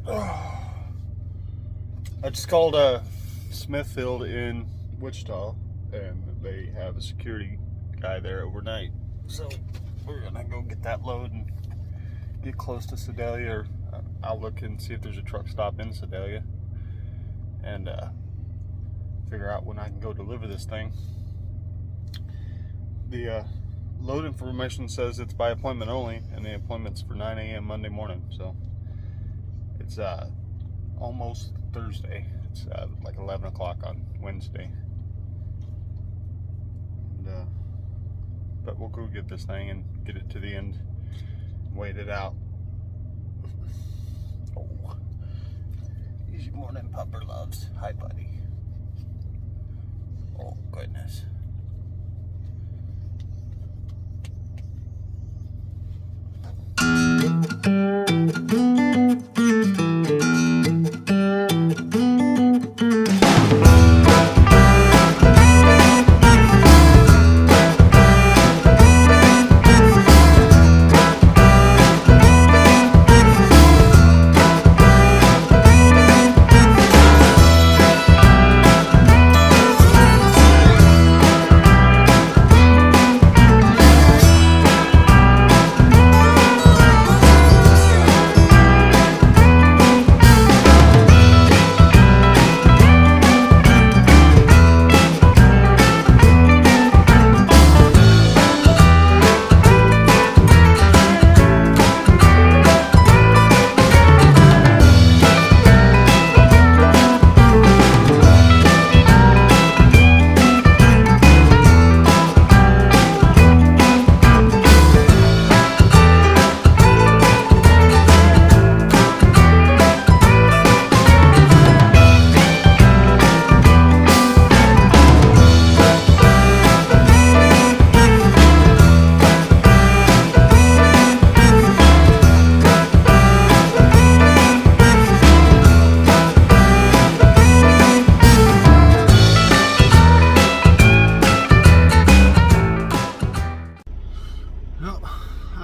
I just called Smithfield in Wichita, and they have a security guy there overnight. So we're gonna go get that load and get close to Sedalia, or I'll look and see if there's a truck stop in Sedalia, and figure out when I can go deliver this thing. The load information says it's by appointment only, and the appointment's for 9 a.m. Monday morning. So it's almost Thursday. It's like 11 o'clock on Wednesday. And, but we'll go get this thing and get it to the end, wait it out. Oh, easy morning, Pupper Loves. Hi, buddy. Oh, goodness.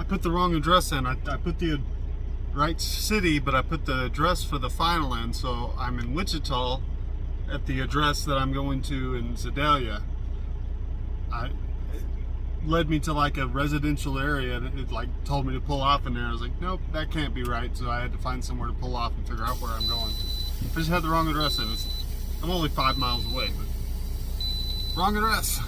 Put the wrong address in. I put the right city, but I put the address for the final in, so I'm in Wichita at the address that I'm going to in Sedalia. It led me to like a residential area, and it like told me to pull off in there. I was like, nope, that can't be right, so I had to find somewhere to pull off and figure out where I'm going. I just had the wrong address in. I'm only 5 miles away, but wrong address.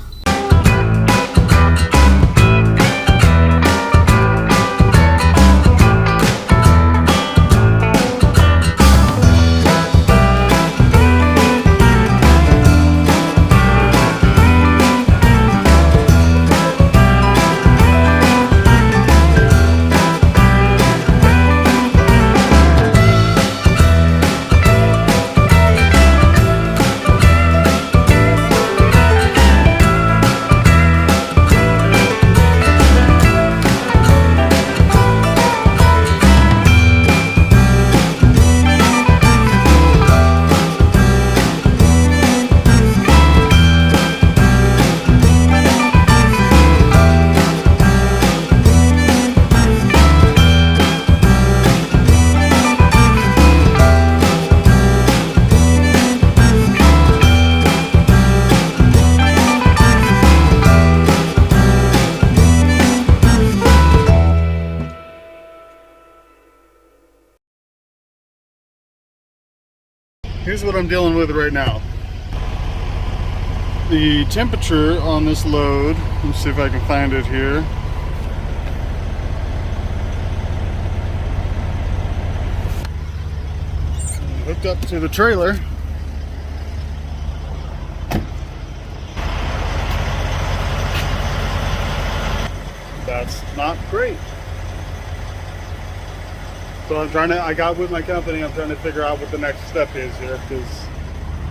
Here's what I'm dealing with right now. The temperature on this load, let's see if I can find it here. Hooked up to the trailer. That's not great. So I got with my company, I'm trying to figure out what the next step is here, because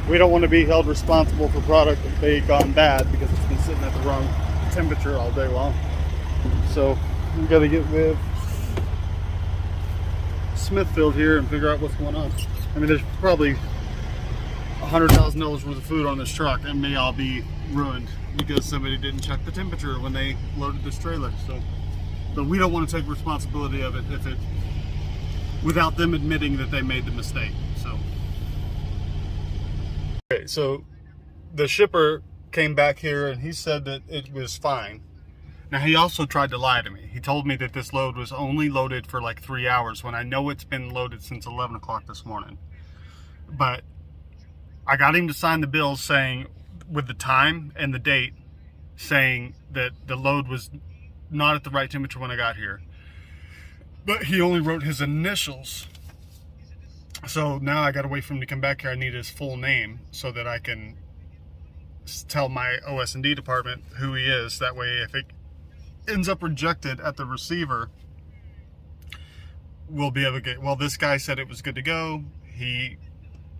we don't want to be held responsible for product that may have gone bad because it's been sitting at the wrong temperature all day long. So we got to get with Smithfield here and figure out what's going on. I mean, there's probably $100,000 worth of food on this truck, and may all be ruined because somebody didn't check the temperature when they loaded this trailer. So, but we don't want to take responsibility of it if it without them admitting that they made the mistake. So, okay, so the shipper came back here and he said that it was fine. Now, he also tried to lie to me. He told me that this load was only loaded for like 3 hours when I know it's been loaded since 11 o'clock this morning. But I got him to sign the bill saying, with the time and the date, saying that the load was not at the right temperature when I got here. But he only wrote his initials. So now I got to wait for him to come back here. I need his full name so that I can tell my OS&D department who he is. That way, if it ends up rejected at the receiver, we'll be able to get, well, this guy said it was good to go. He,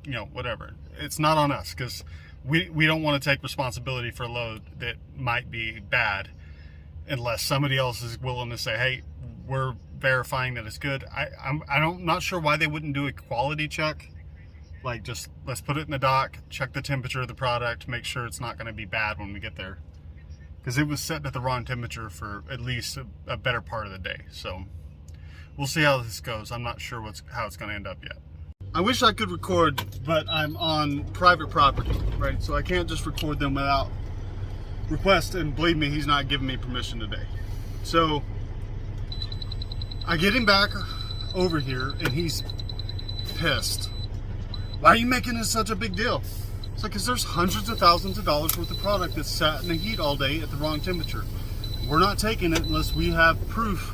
you know, whatever. It's not on us, because we don't want to take responsibility for a load that might be bad unless somebody else is willing to say, hey, we're verifying that it's good. I'm not sure why they wouldn't do a quality check. Like, just let's put it in the dock, check the temperature of the product, make sure it's not going to be bad when we get there. Because it was set at the wrong temperature for at least a better part of the day. So we'll see how this goes. I'm not sure how it's going to end up yet. I wish I could record, but I'm on private property, right? So I can't just record them without request, and believe me, he's not giving me permission today. So I get him back over here and he's pissed. Why are you making this such a big deal? It's like, because there's hundreds of thousands of dollars worth of product that's sat in the heat all day at the wrong temperature. We're not taking it unless we have proof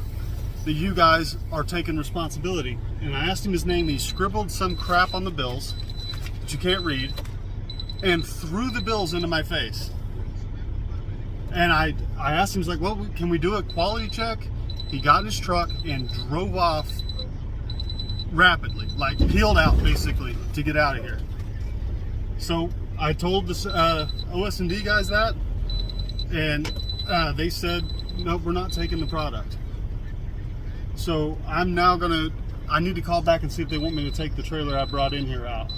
that you guys are taking responsibility. And I asked him his name. He scribbled some crap on the bills that you can't read and threw the bills into my face. And I asked him, he's like, well, can we do a quality check? He got in his truck and drove off rapidly, like peeled out basically to get out of here. So I told the OS&D guys that, and they said, nope, we're not taking the product. So I'm now I need to call back and see if they want me to take the trailer I brought in here out.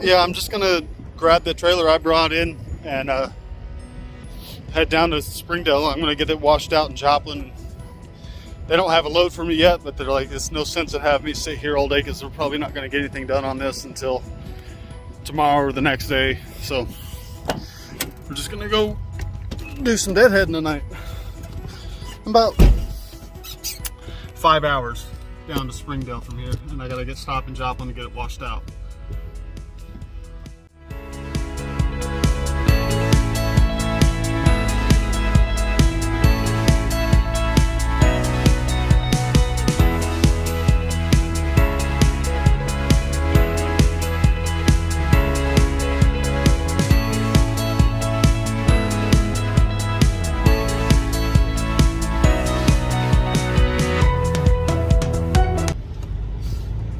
Yeah, I'm just gonna grab the trailer I brought in and head down to Springdale. I'm gonna get it washed out in Joplin. They don't have a load for me yet, but they're like, there's no sense in having me sit here all day because they're probably not gonna get anything done on this until tomorrow or the next day. So we're just gonna go do some deadheading tonight. About 5 hours down to Springdale from here, and I gotta get stopped in Joplin to get it washed out.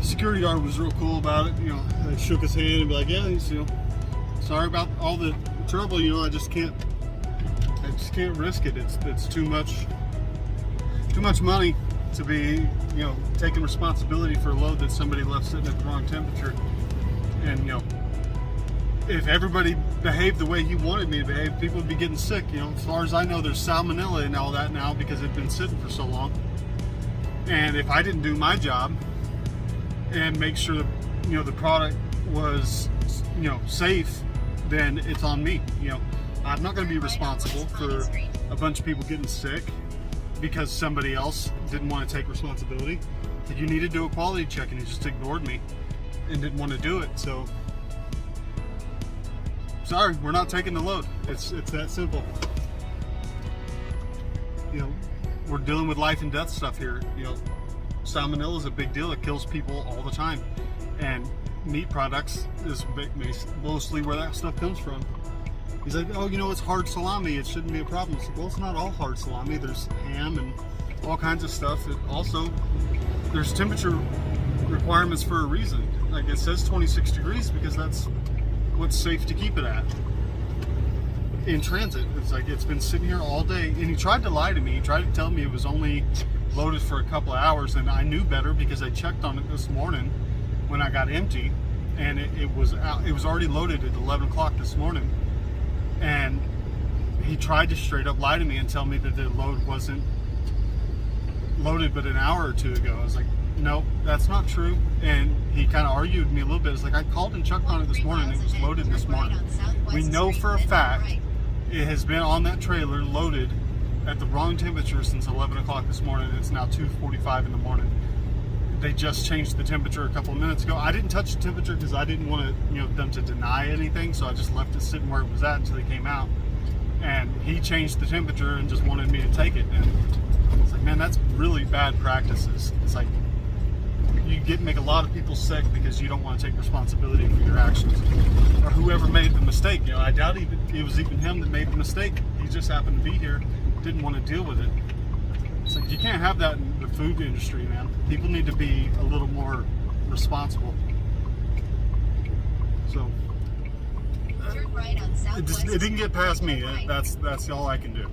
Security guard was real cool about it. You know, I shook his hand and be like, yeah, he's, you know, sorry about all the trouble. You know, I just can't risk it. It's too much money to be, you know, taking responsibility for a load that somebody left sitting at the wrong temperature. And, you know, if everybody behaved the way he wanted me to behave, people would be getting sick. You know, as far as I know, there's salmonella and all that now because it's been sitting for so long. And if I didn't do my job and make sure that, you know, the product was, you know, safe, then it's on me. You know, I'm not going to be responsible for a bunch of people getting sick because somebody else didn't want to take responsibility. You need to do a quality check, and he just ignored me and didn't want to do it. So sorry, we're not taking the load. It's that simple. You know, we're dealing with life and death stuff here. You know, salmonella is a big deal. It kills people all the time, and meat products is mostly where that stuff comes from. He's like, oh, you know, it's hard salami, it shouldn't be a problem. It's like, well, it's not all hard salami. There's ham and all kinds of stuff. It also, there's temperature requirements for a reason. Like, it says 26 degrees because that's what's safe to keep it at. in transit. It's like it's been sitting here all day, and he tried to lie to me. He tried to tell me it was only loaded for a couple of hours, and I knew better because I checked on it this morning when I got empty, and it was out, it was already loaded at 11 o'clock this morning. And he tried to straight up lie to me and tell me that the load wasn't loaded but an hour or two ago. I was like, no, that's not true. And he kind of argued with me a little bit. It's like, I called and checked on it this morning, it was loaded this morning. We know for a fact it has been on that trailer loaded at the wrong temperature since 11 o'clock this morning. It's now 2:45 in the morning. They just changed the temperature a couple of minutes ago. I didn't touch the temperature because I didn't want to, them to deny anything, so I just left it sitting where it was at until they came out. And he changed the temperature and just wanted me to take it. And it's like, man, that's really bad practices. It's like you make a lot of people sick because you don't want to take responsibility for your actions, or whoever made the mistake. I doubt it was even him that made the mistake. He just happened to be here, didn't want to deal with it. It's like, you can't have that in the food industry, man. People need to be a little more responsible. So turn right on it didn't get past me. That's all I can do.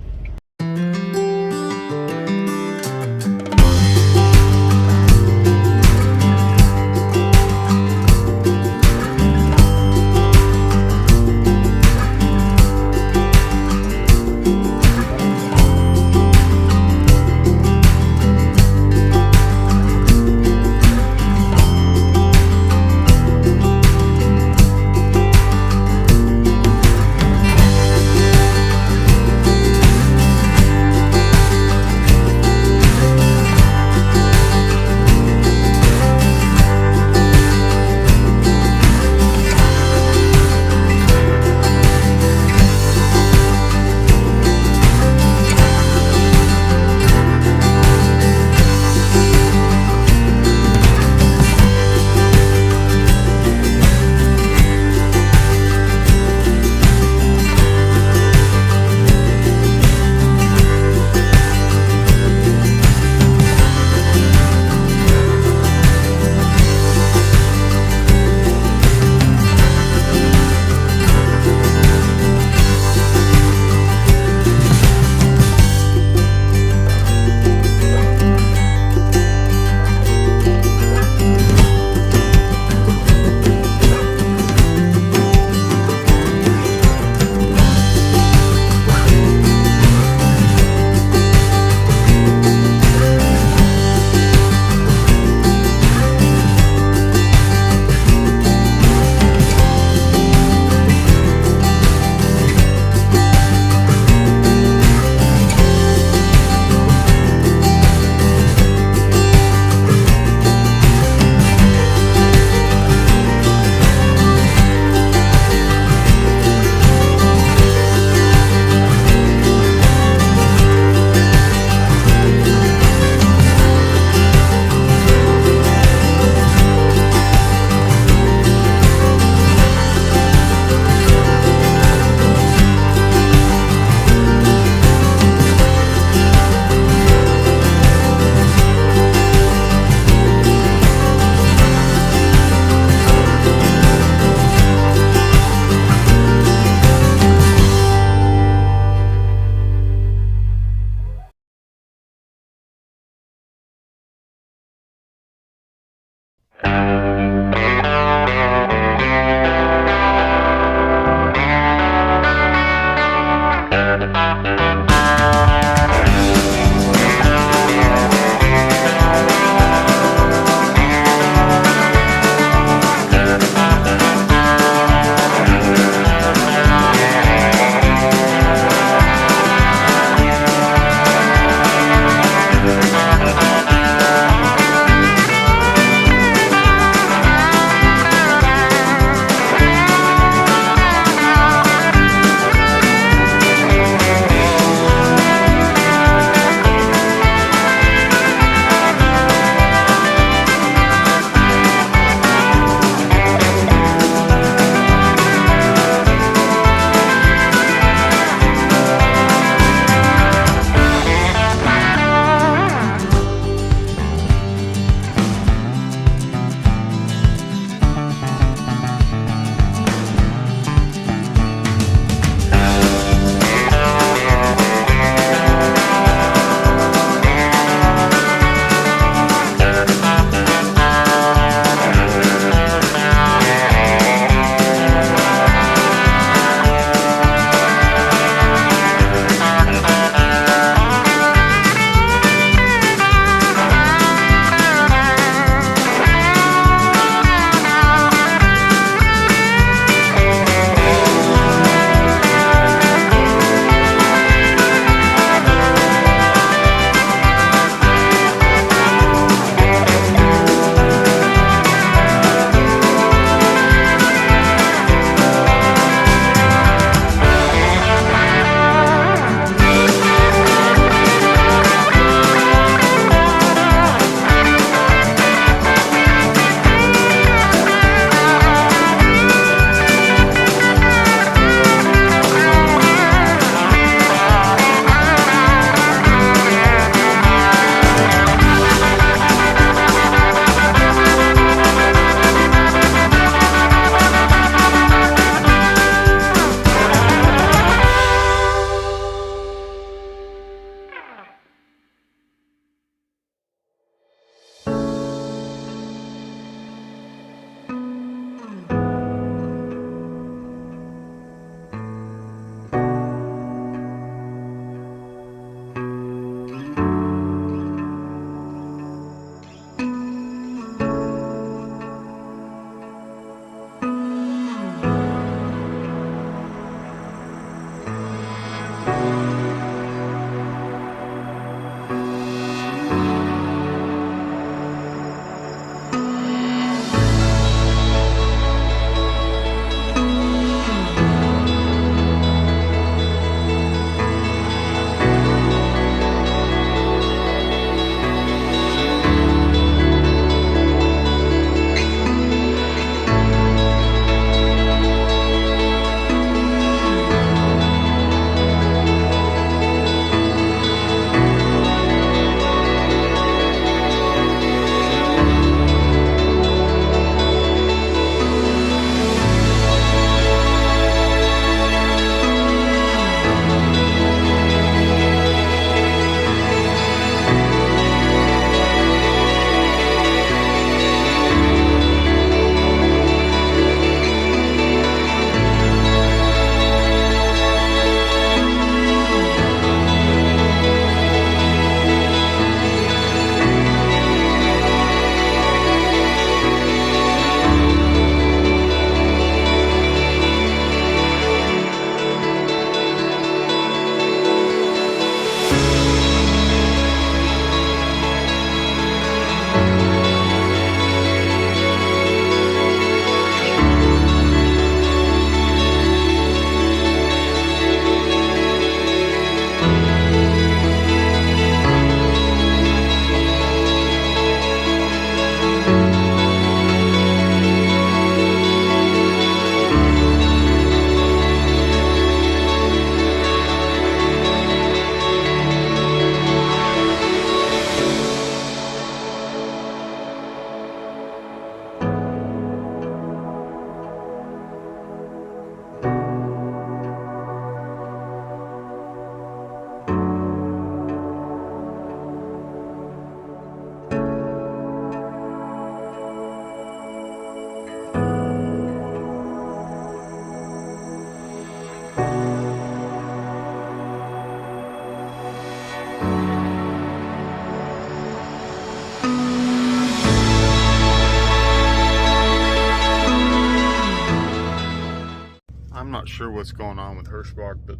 sure what's going on with Hirschbach, but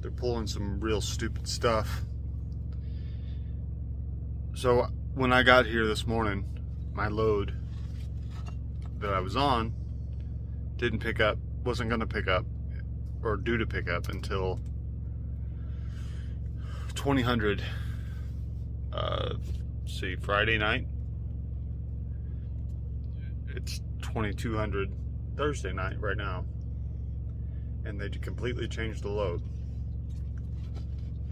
they're pulling some real stupid stuff. So when I got here this morning, my load that I was on didn't pick up, wasn't going to pick up, or due to pick up until 2000. See, Friday night. It's 2200 Thursday night right now, and they completely changed the load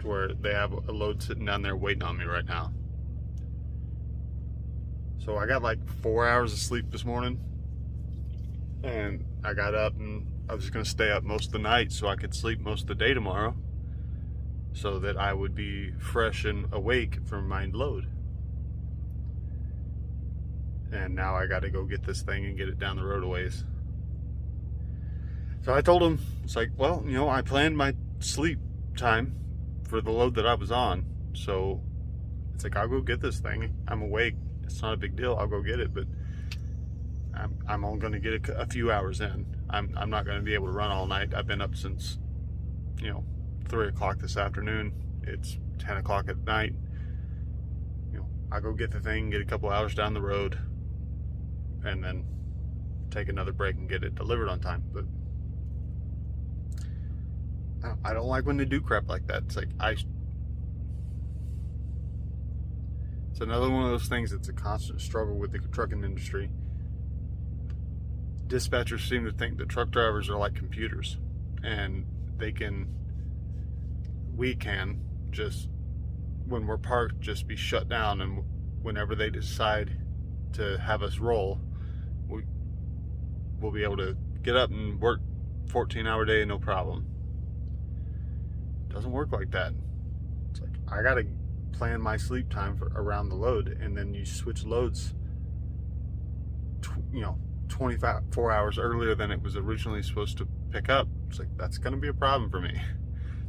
to where they have a load sitting down there waiting on me right now. So I got like 4 hours of sleep this morning, and I got up and I was going to stay up most of the night so I could sleep most of the day tomorrow, so that I would be fresh and awake for my load. And now I got to go get this thing and get it down the road a ways. So I told him, it's like, well, you know, I planned my sleep time for the load that I was on. So it's like, I'll go get this thing. I'm awake. It's not a big deal. I'll go get it. But I'm only going to get a few hours in. I'm not going to be able to run all night. I've been up since, 3 o'clock this afternoon. It's 10 o'clock at night. I'll go get the thing, get a couple hours down the road, and then take another break and get it delivered on time. But I don't like when they do crap like that. It's like, it's another one of those things that's a constant struggle with the trucking industry. Dispatchers seem to think that truck drivers are like computers, and we can just, when we're parked, just be shut down, and whenever they decide to have us roll, we'll be able to get up and work 14-hour day, no problem. Doesn't work like that. It's like, I gotta plan my sleep time around the load, and then you switch loads 24 hours earlier than it was originally supposed to pick up. It's like, that's gonna be a problem for me.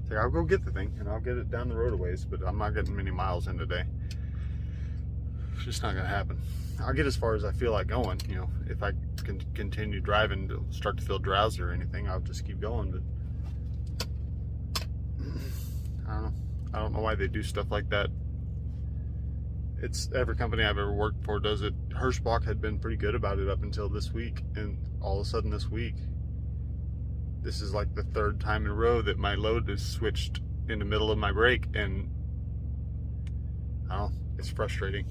It's like, I'll go get the thing and I'll get it down the road a ways, but I'm not getting many miles in today. It's just not gonna happen. I'll get as far as I feel like going. If I can continue driving to start to feel drowsy or anything, I'll just keep going. But I don't know why they do stuff like that. It's every company I've ever worked for does it. Hirschbach had been pretty good about it up until this week, and all of a sudden this week, this is like the third time in a row that my load is switched in the middle of my break, and I don't know, it's frustrating.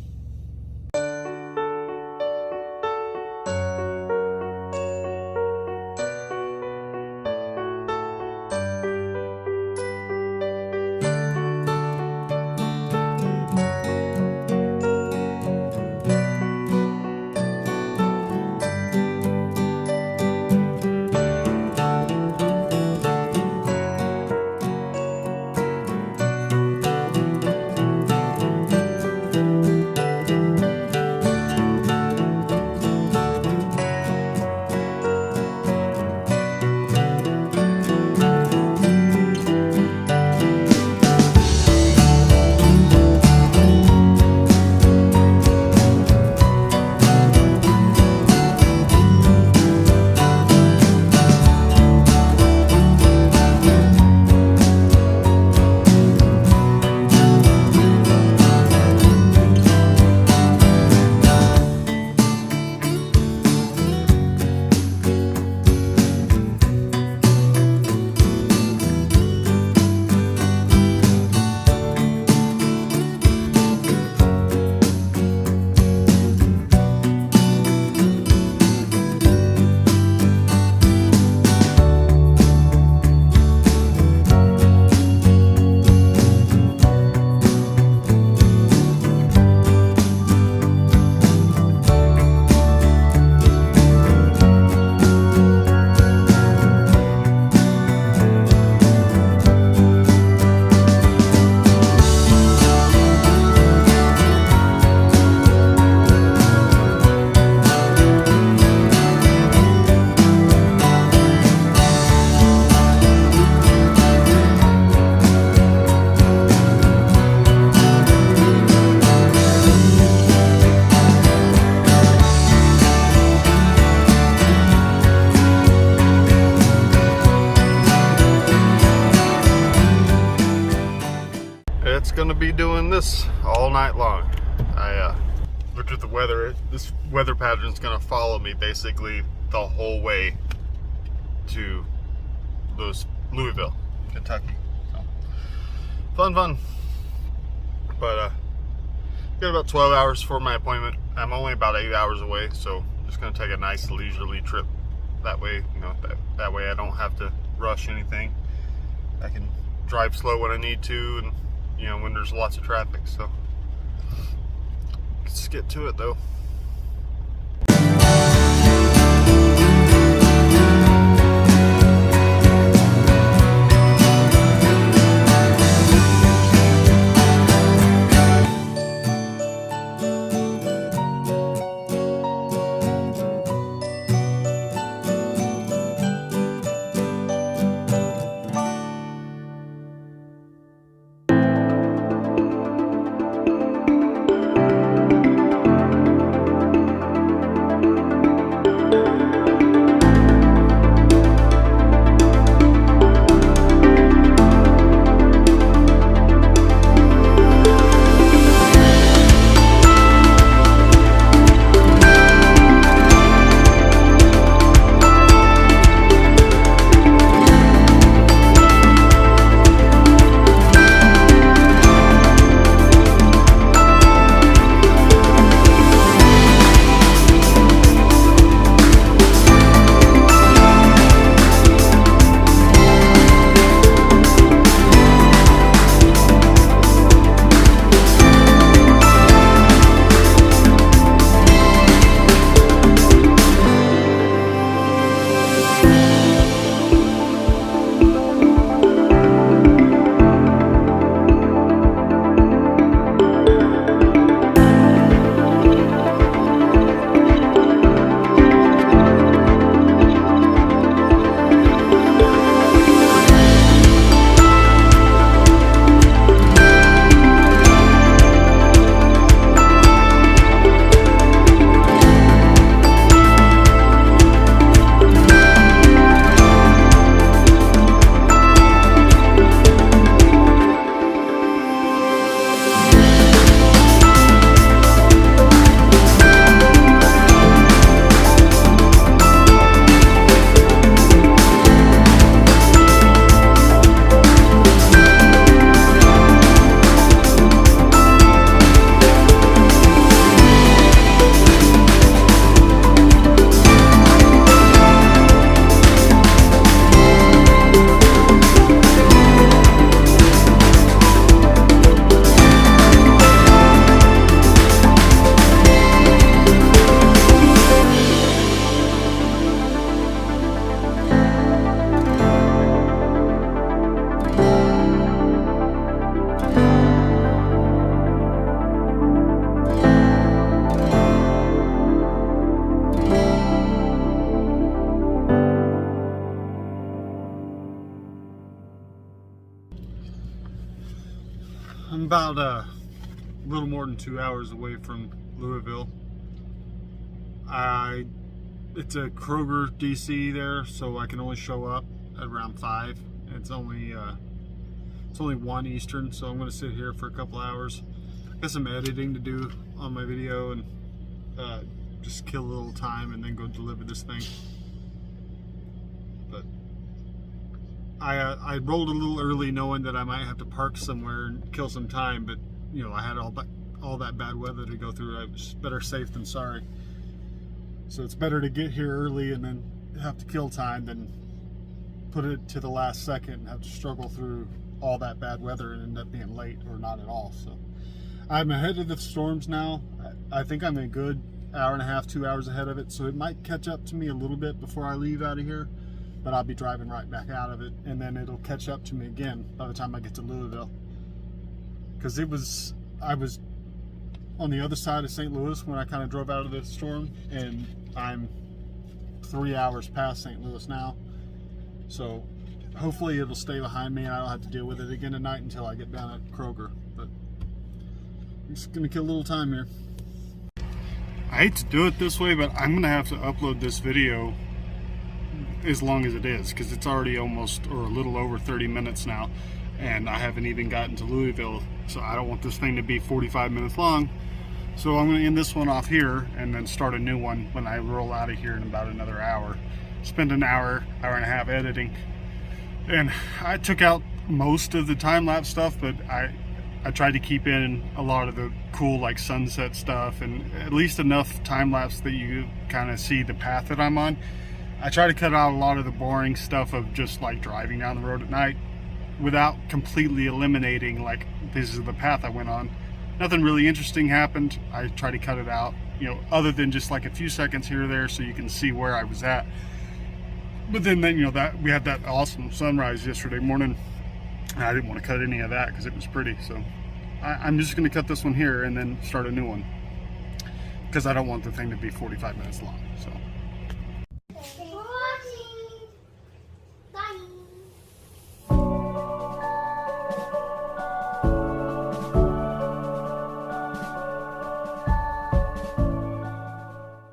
this all night long. I looked at the weather. This weather pattern is gonna follow me basically the whole way to Louisville, Kentucky. So, fun. But got about 12 hours for my appointment. I'm only about 8 hours away, so I'm just gonna take a nice leisurely trip. That way, you know, that way I don't have to rush anything. I can drive slow when I need to, and you know, when there's lots of traffic. So let's get to it though. I'm about a little more than 2 hours away from Louisville. It's a Kroger DC there, so I can only show up at around 5. It's only 1 Eastern, so I'm going to sit here for a couple hours. Got some editing to do on my video and just kill a little time and then go deliver this thing. But I rolled a little early knowing that I might have to park somewhere and kill some time, but you know, I had all that bad weather to go through. I was better safe than sorry. So it's better to get here early and then have to kill time than put it to the last second and have to struggle through all that bad weather and end up being late or not at all. So I'm ahead of the storms now. I think I'm a good hour and a half, 2 hours ahead of it, so it might catch up to me a little bit before I leave out of here, but I'll be driving right back out of it, and then it'll catch up to me again by the time I get to Louisville. Because I was on the other side of St. Louis when I kind of drove out of the storm, and I'm 3 hours past St. Louis now. So hopefully it'll stay behind me and I don't have to deal with it again tonight until I get down at Kroger. But I'm just gonna kill a little time here. I hate to do it this way, but I'm gonna have to upload this video as long as it is, because it's already almost or a little over 30 minutes now, and I haven't even gotten to Louisville So I don't want this thing to be 45 minutes long. So I'm going to end this one off here and then start a new one when I roll out of here in about another hour. Spend an hour and a half editing. And I took out most of the time-lapse stuff, but I tried to keep in a lot of the cool like sunset stuff and at least enough time-lapse that you kind of see the path that I'm on. I try to cut out a lot of the boring stuff of just like driving down the road at night without completely eliminating like this is the path I went on. Nothing really interesting happened. I try to cut it out, you know, other than just like a few seconds here or there so you can see where I was at. But then you know, that we had that awesome sunrise yesterday morning. I didn't want to cut any of that because it was pretty. So I'm just going to cut this one here and then start a new one because I don't want the thing to be 45 minutes long. So.